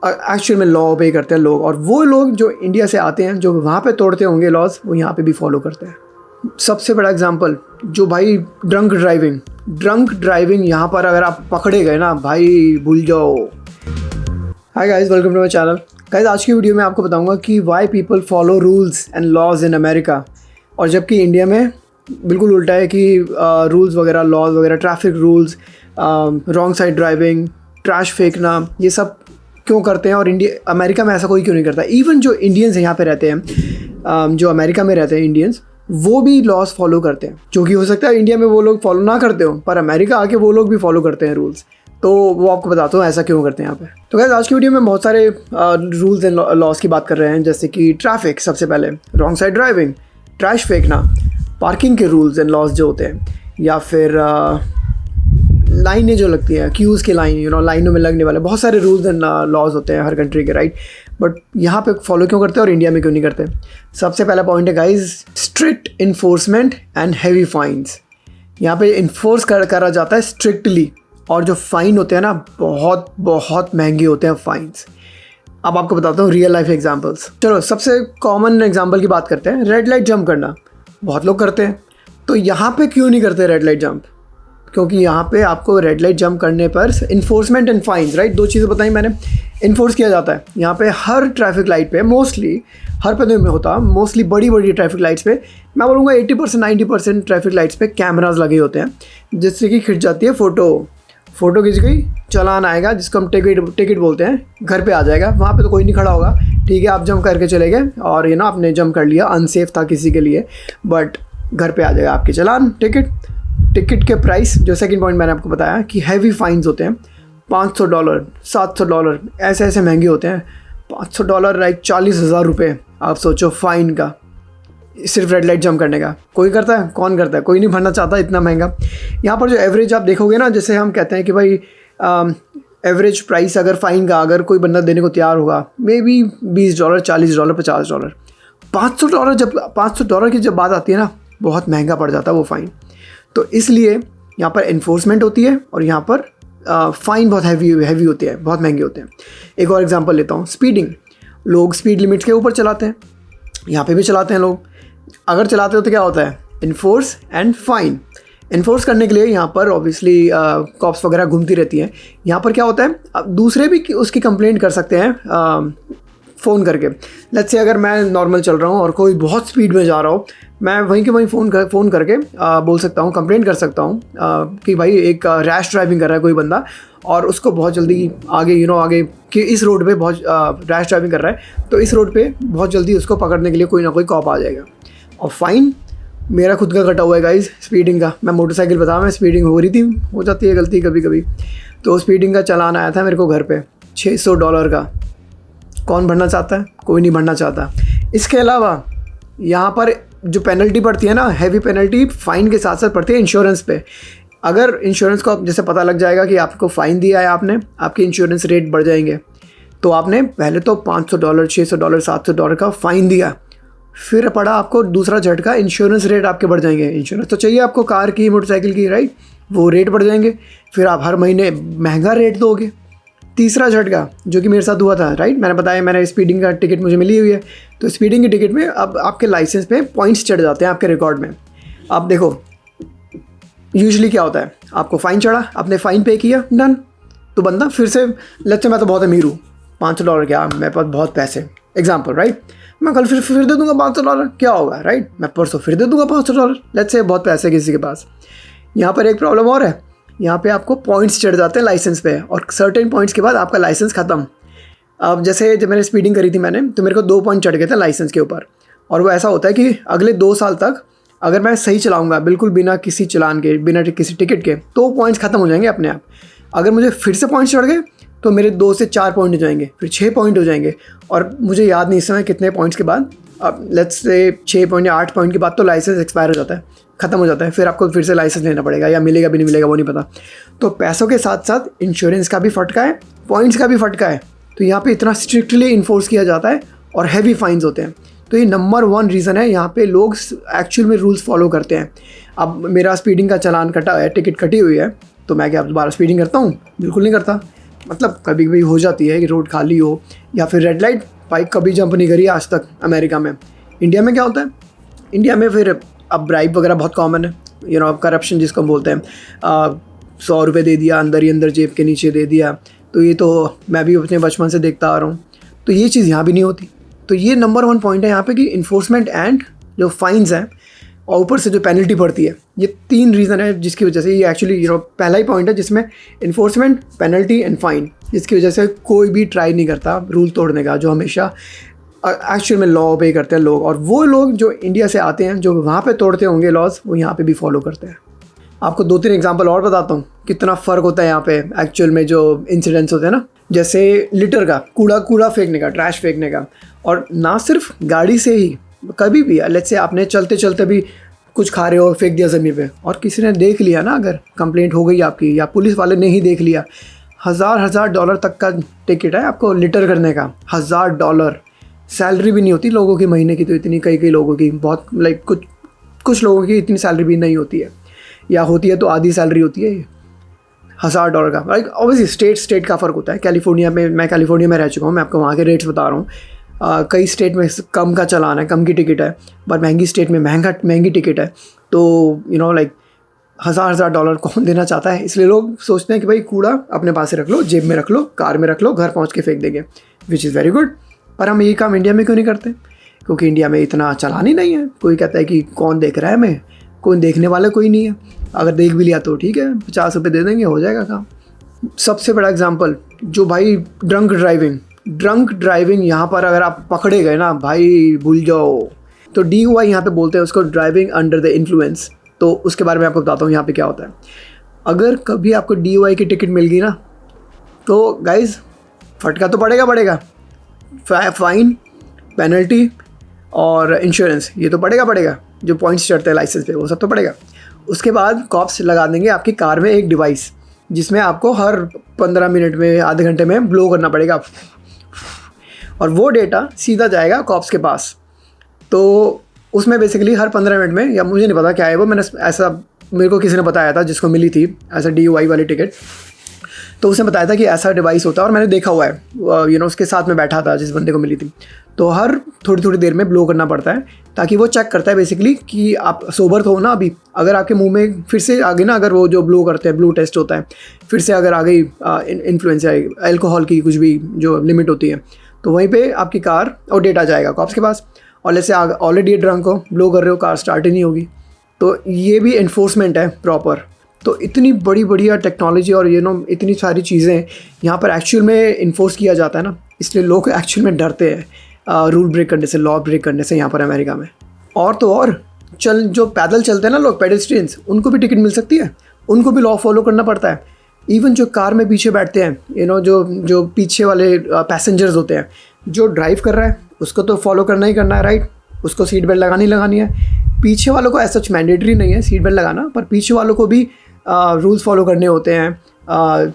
Actual में law ओबे करते हैं लोग, और वो लोग जो इंडिया से आते हैं जो वहाँ पे तोड़ते होंगे लॉज, वो यहाँ पे भी फॉलो करते हैं। सबसे बड़ा एग्जांपल जो भाई ड्रंक ड्राइविंग यहाँ पर अगर आप पकड़े गए ना भाई, भूल जाओ। Hi guys, welcome to my channel. Guys, आज की वीडियो में आपको बताऊंगा कि why people follow rules and laws in America, और जबकि इंडिया में बिल्कुल उल्टा है कि रूल्स वगैरह, लॉज वगैरह, traffic rules, wrong side driving, trash फेंकना, ये सब क्यों करते हैं और अमेरिका में ऐसा कोई क्यों नहीं करता। इवन जो इंडियंस यहाँ पे रहते हैं, जो अमेरिका में रहते हैं इंडियंस, वो भी लॉज फॉलो करते हैं, जो कि हो सकता है इंडिया में वो लोग फॉलो ना करते हो, पर अमेरिका आके वो लोग भी फॉलो करते हैं रूल्स। तो वो आपको बताता हूँ ऐसा क्यों करते हैं यहाँ पे। तो गाइस, आज की वीडियो में बहुत सारे रूल्स एंड लॉज की बात कर रहे हैं, जैसे कि ट्रैफिक, सबसे पहले रॉन्ग साइड ड्राइविंग, ट्रैश फेंकना, पार्किंग के रूल्स एंड लॉज जो होते हैं, या फिर लाइनें जो लगती हैं, क्यूज़ की लाइन, लाइनों में लगने वाले बहुत सारे रूल्स एंड लॉज होते हैं हर कंट्री के, राइट। बट यहाँ पे फॉलो क्यों करते हैं और इंडिया में क्यों नहीं करते। सबसे पहला पॉइंट है guys, strict enforcement and heavy fines. यहाँ पे इन्फोर्स करा जाता है स्ट्रिक्टली, और जो फ़ाइन होते हैं ना, बहुत बहुत महंगे होते हैं फ़ाइन्स। अब आपको बताता हूँ रियल लाइफ एग्जांपल्स। चलो, सबसे कॉमन एग्जांपल की बात करते हैं। रेड लाइट जंप करना बहुत लोग करते हैं, तो यहाँ पे क्यों नहीं करते रेड लाइट जंप? क्योंकि यहाँ पे आपको रेड लाइट जंप करने पर इन्फोर्समेंट एंड फाइन्स, राइट, दो चीज़ें बताई मैंने। इन्फोर्स किया जाता है यहाँ पे हर ट्रैफिक लाइट पे, मोस्टली हर पे में होता, मोस्टली बड़ी बड़ी ट्रैफिक लाइट्स पे, मैं बोलूँगा 80% 90% ट्रैफिक लाइट्स पे कैमराज लगे होते हैं, जिससे कि खिंच जाती है फ़ोटो खिंच गई, चालान आएगा, जिसको हम टिकट बोलते हैं, घर पे आ जाएगा। वहाँ पे तो कोई नहीं खड़ा होगा, ठीक है, आप जंप करके चले गए और आपने जंप कर लिया, अनसेफ था किसी के लिए, बट घर पे आ जाएगा आपके चालान, टिकट के प्राइस। जो सेकंड पॉइंट मैंने आपको बताया कि हैवी फाइन्स होते हैं, $500, $700, ऐसे महंगे होते हैं। $500 लाइक 40,000 रुपये, आप सोचो फ़ाइन का, सिर्फ रेड लाइट जंप करने का। कोई करता है? कौन करता है? कोई नहीं भरना चाहता इतना महंगा। यहाँ पर जो एवरेज आप देखोगे ना, जैसे हम कहते हैं कि भाई एवरेज प्राइस अगर फ़ाइन का अगर कोई बंदा देने को तैयार होगा, मे बी $20, $40, $50। $500 की जब बात आती है ना, बहुत महंगा पड़ जाता है वो फ़ाइन। तो इसलिए यहाँ पर इन्फोर्समेंट होती है और यहाँ पर फ़ाइन बहुत हैवी होते हैं, बहुत महंगे होते हैं। एक और एग्जांपल लेता हूँ, स्पीडिंग। लोग स्पीड लिमिट्स के ऊपर चलाते हैं, यहाँ पे भी चलाते हैं लोग। अगर चलाते हो तो क्या होता है? Enforce and fine. इन्फोर्स करने के लिए यहाँ पर ऑब्वियसली कॉप्स वगैरह घूमती रहती हैं। यहाँ पर क्या होता है, अब दूसरे भी उसकी कंप्लेंट कर सकते हैं फ़ोन करके। लेट्स से अगर मैं नॉर्मल चल रहा हूँ और कोई बहुत स्पीड में जा रहा हो, मैं वहीं के वहीं फ़ोन करके बोल सकता हूँ, कंप्लेंट कर सकता हूँ कि भाई एक रैश ड्राइविंग कर रहा है कोई बंदा, और उसको बहुत जल्दी आगे कि इस रोड पे बहुत रैश ड्राइविंग कर रहा है, तो इस रोड पे बहुत जल्दी उसको पकड़ने के लिए कोई ना कोई कॉप आ जाएगा। और फाइन मेरा खुद का कटा हुआ है गाइस, स्पीडिंग का। मैं मोटरसाइकिल बता, मैं स्पीडिंग हो जाती है गलती कभी कभी, तो स्पीडिंग का चालान आया था मेरे को घर पे $600 का। कौन भरना चाहता है? कोई नहीं भरना चाहता। इसके अलावा यहाँ पर जो पेनल्टी पड़ती है ना, हैवी पेनल्टी फ़ाइन के साथ साथ पड़ती है इंश्योरेंस पे। अगर इंश्योरेंस को जैसे पता लग जाएगा कि आपको फ़ाइन दिया है आपने, आपके इंश्योरेंस रेट बढ़ जाएंगे। तो आपने पहले तो $500, $600, $700 का फ़ाइन दिया, फिर पड़ा आपको दूसरा झटका, इंश्योरेंस रेट आपके बढ़ जाएंगे। इंश्योरेंस तो चाहिए आपको कार की, मोटरसाइकिल की, राइट, वो रेट बढ़ जाएंगे, फिर आप हर महीने महंगा रेट दोगे। तीसरा झटका जो कि मेरे साथ हुआ था, राइट, मैंने बताया मैंने स्पीडिंग का टिकट मुझे मिली हुई है, तो स्पीडिंग की टिकट में अब आपके लाइसेंस पे पॉइंट्स चढ़ जाते हैं आपके रिकॉर्ड में। अब देखो यूजुअली क्या होता है, आपको फ़ाइन चढ़ा, आपने फ़ाइन पे किया, डन, तो बंदा फिर से, लेट्स से मैं तो बहुत अमीर हूँ, $500 क्या, मेरे पास बहुत पैसे, एग्जाम्पल, राइट, मैं कल फिर दे दूँगा $500, क्या होगा, राइट, मैं परसों फिर दे दूँगा $500, लेट्स से बहुत पैसे किसी के पास। यहाँ पर एक प्रॉब्लम और है, यहाँ पे आपको पॉइंट्स चढ़ जाते हैं लाइसेंस पे, और सर्टेन पॉइंट्स के बाद आपका लाइसेंस ख़त्म। अब जैसे जब मैंने स्पीडिंग करी थी मैंने, तो मेरे को 2 पॉइंट चढ़ गए थे लाइसेंस के ऊपर, और वो ऐसा होता है कि अगले 2 साल तक अगर मैं सही चलाऊँगा, बिल्कुल बिना किसी चालान के, बिना किसी टिकट के, तो पॉइंट्स ख़त्म हो जाएंगे अपने आप। अगर मुझे फिर से पॉइंट्स चढ़ गए तो मेरे 2 से 4 पॉइंट हो जाएंगे, फिर 6 पॉइंट हो जाएंगे, और मुझे याद नहीं इस समय कितने पॉइंट्स के बाद, अब लेट्स से 6 पॉइंट या 8 पॉइंट के बाद तो लाइसेंस एक्सपायर हो जाता है, ख़त्म हो जाता है, फिर आपको फिर से लाइसेंस लेना पड़ेगा, या मिलेगा भी नहीं मिलेगा वो नहीं पता। तो पैसों के साथ साथ इंश्योरेंस का भी फटका है, पॉइंट्स का भी फटका है। तो यहाँ पे इतना स्ट्रिक्टली इन्फोर्स किया जाता है और हैवी फाइन्स होते हैं। तो ये नंबर 1 रीज़न है, यहाँ पे लोग एक्चुअल में रूल्स फॉलो करते हैं। अब मेरा स्पीडिंग का चालान कटा है, टिकट कटी हुई है, तो मैं क्या दोबारा स्पीडिंग करता हूँ? बिल्कुल नहीं करता। मतलब कभी कभी हो जाती है कि रोड खाली हो, या फिर रेड लाइट बाइक कभी जंप नहीं करी आज तक अमेरिका में। इंडिया में क्या होता है, इंडिया में फिर अब ब्राइब वगैरह बहुत कॉमन है, अब करप्शन जिसको हम बोलते हैं। 100 रुपये दे दिया, अंदर ही अंदर जेब के नीचे दे दिया। तो ये तो मैं भी अपने बचपन से देखता आ रहा हूँ। तो ये चीज़ यहाँ भी नहीं होती। तो ये नंबर 1 पॉइंट है यहाँ पे कि इन्फोर्समेंट एंड जो फाइन्स हैं और ऊपर से जो पेनल्टी पड़ती है, ये 3 रीज़न है जिसकी वजह से ये एक्चुअली पहला ही पॉइंट है जिसमें इन्फोर्समेंट, पेनल्टी एंड फाइन, जिसकी वजह से कोई भी ट्राई नहीं करता रूल तोड़ने का, जो हमेशा एक्चुअल में लॉ ओबे करते हैं लोग। और वो लोग जो इंडिया से आते हैं, जो वहाँ पे तोड़ते होंगे लॉज, वो यहाँ पे भी फॉलो करते हैं। आपको 2-3 एग्जांपल और बताता हूँ कितना फ़र्क होता है यहाँ पे एक्चुअल में जो इंसिडेंट्स होते हैं ना। जैसे लिटर का, कूड़ा फेंकने का, ट्रैश फेंकने का, और ना सिर्फ गाड़ी से ही, कभी भी लेट्स से आपने चलते चलते भी कुछ खा रहे हो, फेंक दिया ज़मीन पे, और किसी ने देख लिया ना, अगर कंप्लेंट हो गई आपकी या पुलिस वाले ने ही देख लिया, $1000 तक का टिकट है आपको लिटर करने का। $1000 सैलरी भी नहीं होती लोगों की महीने की, तो इतनी कई लोगों की, बहुत लाइक कुछ लोगों की इतनी सैलरी भी नहीं होती है, या होती है तो आधी सैलरी होती है। $1000 का, लाइक ऑब्वियसली स्टेट का फ़र्क होता है। कैलिफोर्निया में, मैं कैलिफोर्निया में रह चुका हूँ, मैं आपको वहाँ के रेट्स बता रहा हूँ। कई स्टेट में कम का चलान है, कम की टिकट है, बट महंगी स्टेट में महंगी टिकट है। तो लाइक $1000 कौन देना चाहता है? इसलिए लोग सोचते हैं कि भाई कूड़ा अपने पास रख लो, जेब में रख लो, कार में रख लो, घर पहुँच के फेंक देंगे, विच इज़ वेरी गुड। पर हम यही काम इंडिया में क्यों नहीं करते? क्योंकि इंडिया में इतना चलान ही नहीं है। कोई कहता है कि कौन देख रहा है हमें, कोई देखने वाला कोई नहीं है। अगर देख भी लिया तो ठीक है, 50 रुपये दे देंगे, हो जाएगा काम। सबसे बड़ा एग्जांपल जो भाई ड्रंक ड्राइविंग यहाँ पर अगर आप पकड़े गए ना भाई, भूल जाओ। तो DUI यहाँ पे बोलते हैं उसको, ड्राइविंग अंडर द इन्फ्लुएंस। तो उसके बारे में आपको बताता हूँ यहाँ पे क्या होता है। अगर कभी आपको DUI की टिकट मिल गई ना, तो गाइज फटका तो पड़ेगा, फाइन, पेनल्टी और इंश्योरेंस, ये तो पड़ेगा। जो पॉइंट्स चढ़ते हैं लाइसेंस पे, वो सब तो पड़ेगा। उसके बाद कॉप्स लगा देंगे आपकी कार में एक डिवाइस, जिसमें आपको हर 15 मिनट में, आधे घंटे में ब्लो करना पड़ेगा, और वो डेटा सीधा जाएगा कॉप्स के पास। तो उसमें बेसिकली हर 15 मिनट में, या मुझे नहीं पता क्या है वो, मेरे को किसी ने बताया था जिसको मिली थी ऐसा DUI वाली टिकट। तो उसने बताया था कि ऐसा डिवाइस होता है, और मैंने देखा हुआ है, उसके साथ में बैठा था जिस बंदे को मिली थी। तो हर थोड़ी देर में ब्लो करना पड़ता है, ताकि वो चेक करता है बेसिकली कि आप सोबर तो हो ना अभी। अगर आपके मुंह में फिर से आ गई ना, अगर वो जो ब्लो करते हैं, ब्लो टेस्ट होता है, फिर से अगर आ गई इन्फ्लुएंस या अल्कोहल की कुछ भी जो लिमिट होती है, तो वहीं पे आपकी कार और डेटा जाएगा कॉप्स के पास। और जैसे ऑलरेडी ड्रंक हो, ब्लो कर रहे हो, कार स्टार्ट ही नहीं होगी। तो ये भी इन्फोर्समेंट है प्रॉपर। तो इतनी बढ़िया टेक्नोलॉजी और इतनी सारी चीज़ें यहाँ पर एक्चुअल में इन्फोर्स किया जाता है ना, इसलिए लोग एक्चुअल में डरते हैं रूल ब्रेक करने से, लॉ ब्रेक करने से यहाँ पर अमेरिका में। और तो और जो पैदल चलते हैं ना लोग, पेडेस्ट्रियंस, उनको भी टिकट मिल सकती है, उनको भी लॉ फॉलो करना पड़ता है। इवन जो कार में पीछे बैठते हैं, जो पीछे वाले पैसेंजर्स होते हैं, जो ड्राइव कर रहा है उसको तो फॉलो करना ही करना है, राइट? उसको सीट बेल्ट लगानी है। पीछे वालों को ऐसा मैंडेटरी नहीं है सीट बेल्ट लगाना, पर पीछे वालों को भी रूल्स फॉलो करने होते हैं।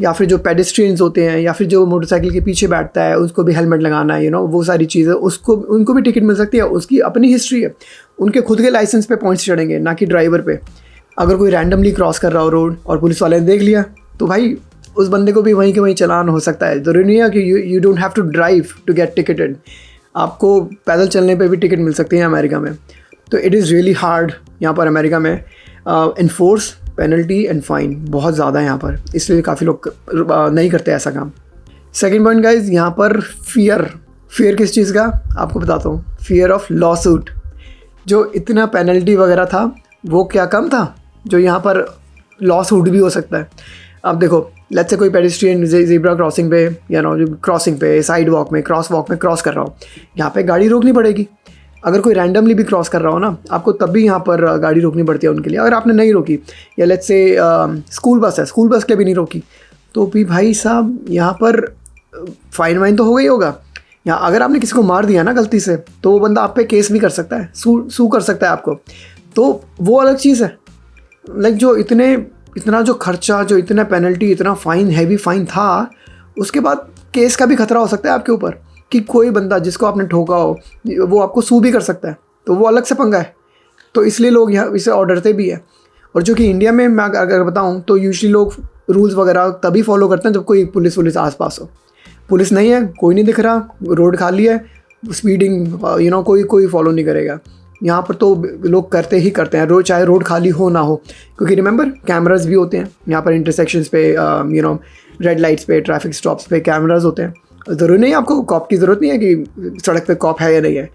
या फिर जो पेडेस्ट्रियंस होते हैं, या फिर जो मोटरसाइकिल के पीछे बैठता है, उसको भी हेलमेट लगाना है, वो सारी चीज़ें, उनको भी टिकट मिल सकती है। उसकी अपनी हिस्ट्री है, उनके खुद के लाइसेंस पे पॉइंट्स चढ़ेंगे, ना कि ड्राइवर पे। अगर कोई रैंडमली क्रॉस कर रहा हो रोड और पुलिस वाले ने देख लिया, तो भाई उस बंदे को भी वहीं के वहीं चलान हो सकता है। जरूरी नहीं है कि you don't have to drive to get ticketed, आपको पैदल चलने पे भी टिकट मिल सकती है अमेरिका में। तो इट इज़ रियली हार्ड यहाँ पर अमेरिका में इन्फोर्स पेनल्टी एंड फाइन बहुत ज़्यादा है यहाँ पर, इसलिए काफ़ी लोग नहीं करते ऐसा काम। सेकेंड पॉइंट गाइज, यहाँ पर फियर किस चीज़ का आपको बताता हूँ, फियर ऑफ लॉ सूट। जो इतना पेनल्टी वगैरह था वो क्या कम था, जो यहाँ पर लॉ सूट भी हो सकता है। अब देखो, लेट्स से कोई पेडेस्ट्रियन ज़ेब्रा क्रॉसिंग पे या क्रॉसिंग पे, साइड वॉक में, क्रॉस कर रहा हो, यहाँ पे गाड़ी रोकनी पड़ेगी। अगर कोई रैंडमली भी क्रॉस कर रहा हो ना, आपको तब भी यहाँ पर गाड़ी रोकनी पड़ती है उनके लिए। अगर आपने नहीं रोकी, या लेट्स से स्कूल बस है, स्कूल बस के लिए भी नहीं रोकी, तो भी भाई साहब यहाँ पर फाइन वाइन तो हो गई होगा। या अगर आपने किसी को मार दिया ना गलती से, तो वो बंदा आप पे केस भी कर सकता है, सू कर सकता है आपको। तो वो अलग चीज़ है। लाइक जो इतना जो खर्चा, जो इतना पेनल्टी, इतना फ़ाइन, हैवी फ़ाइन था, उसके बाद केस का भी खतरा हो सकता है आपके ऊपर, कि कोई बंदा जिसको आपने ठोका हो वो आपको सू भी कर सकता है। तो वो अलग से पंगा है। तो इसलिए लोग यहाँ इसे और डरते भी है। और जो कि इंडिया में मैं अगर बताऊँ तो यूजुअली लोग रूल्स वगैरह तभी फॉलो करते हैं जब कोई पुलिस आस-पास हो। पुलिस नहीं है, कोई नहीं दिख रहा, रोड खाली है, स्पीडिंग कोई फॉलो नहीं करेगा। यहाँ पर तो लोग करते ही करते हैं, चाहे रोड खाली हो ना हो, क्योंकि रिमेंबर कैमरास भी होते हैं यहाँ पर इंटरसेक्शंस पे, रेड लाइट्स पे, ट्रैफिक स्टॉप्स पे कैमरास होते हैं। ज़रूरी नहीं आपको कॉप की ज़रूरत नहीं है कि सड़क पे कॉप है या नहीं है,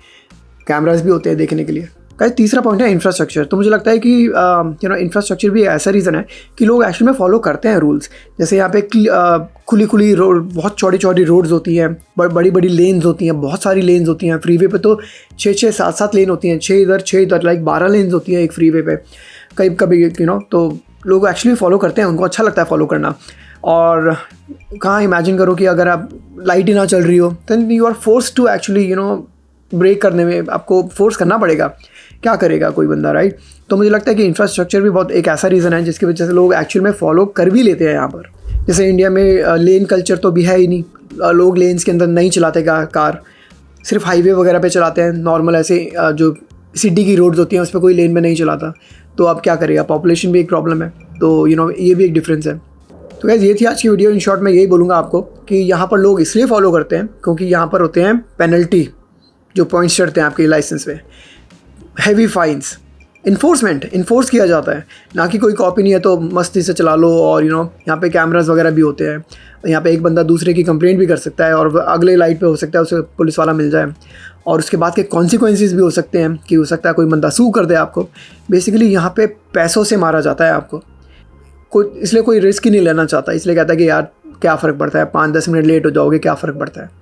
कैमरास भी होते हैं देखने के लिए। गाइस तीसरा पॉइंट है इंफ्रास्ट्रक्चर। तो मुझे लगता है कि इंफ्रास्ट्रक्चर भी ऐसा रीज़न है कि लोग एक्चुअली में फॉलो करते हैं रूल्स। जैसे यहाँ पे खुली रोड, बहुत चौड़ी रोड्स होती हैं, बड़ी लेन्स होती हैं, बहुत सारी लेन्स होती हैं। फ्रीवे पे तो 6 7 लेन होती हैं, 6 इधर लाइक 12 लेन्स होती हैं एक फ्रीवे पे कभी तो लोग एक्चुअली फॉलो करते हैं, उनको अच्छा लगता है फॉलो करना। और कहाँ इमेजिन करो कि अगर आप लाइट ही ना चल रही हो, then you are force to actually break करने में आपको फोर्स करना पड़ेगा। क्या करेगा कोई बंदा, राइट? तो मुझे लगता है कि इंफ्रास्ट्रक्चर भी बहुत एक ऐसा रीज़न है जिसकी वजह से लोग एक्चुअल में फॉलो कर भी लेते हैं यहाँ पर। जैसे इंडिया में लेन कल्चर तो भी है ही नहीं, लोग लेन्स के अंदर नहीं चलाते कार, सिर्फ हाईवे वगैरह पे चलाते हैं। नॉर्मल ऐसे जो सिटी की रोड्स होती हैं उस पर कोई लेन में नहीं चलाता। तो अब क्या करेगा, पॉपुलेशन भी एक प्रॉब्लम है, तो ये भी एक डिफरेंस है। तो गाइस ये थी आज की वीडियो। इन शॉर्ट मैं यही बोलूँगा आपको कि यहाँ पर लोग इसलिए फॉलो करते हैं क्योंकि यहाँ पर होते हैं पेनल्टी, जो पॉइंट्स चढ़ते हैं आपके लाइसेंस पे, हैवी फाइन्स, इन्फोर्स किया जाता है, ना कि कोई कॉपी नहीं है तो मस्ती से चला लो। और यहाँ पे कैमरास वगैरह भी होते हैं, यहाँ पे एक बंदा दूसरे की कंप्लेंट भी कर सकता है और अगले लाइट पे हो सकता है उसे पुलिस वाला मिल जाए, और उसके बाद के कॉन्सिक्वेंसेस भी हो सकते हैं कि हो सकता है कोई बंदा सू कर दे आपको। बेसिकली यहाँ पे पैसों से मारा जाता है आपको, इसलिए कोई रिस्क ही नहीं लेना चाहता, इसलिए कहता है कि यार क्या फ़र्क पड़ता है, 5-10 मिनट लेट हो जाओगे, क्या फ़र्क पड़ता है।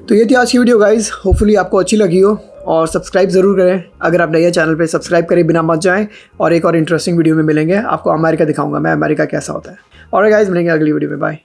तो ये थी आज की वीडियो गाइज़, होपफुली आपको अच्छी लगी हो, और सब्सक्राइब ज़रूर करें अगर आप नए हैं चैनल पे, सब्सक्राइब करें बिना मत जाएं। और एक और इंटरेस्टिंग वीडियो में मिलेंगे, आपको अमेरिका दिखाऊंगा मैं, अमेरिका कैसा होता है। और गाइज़ मिलेंगे अगली वीडियो में, बाय।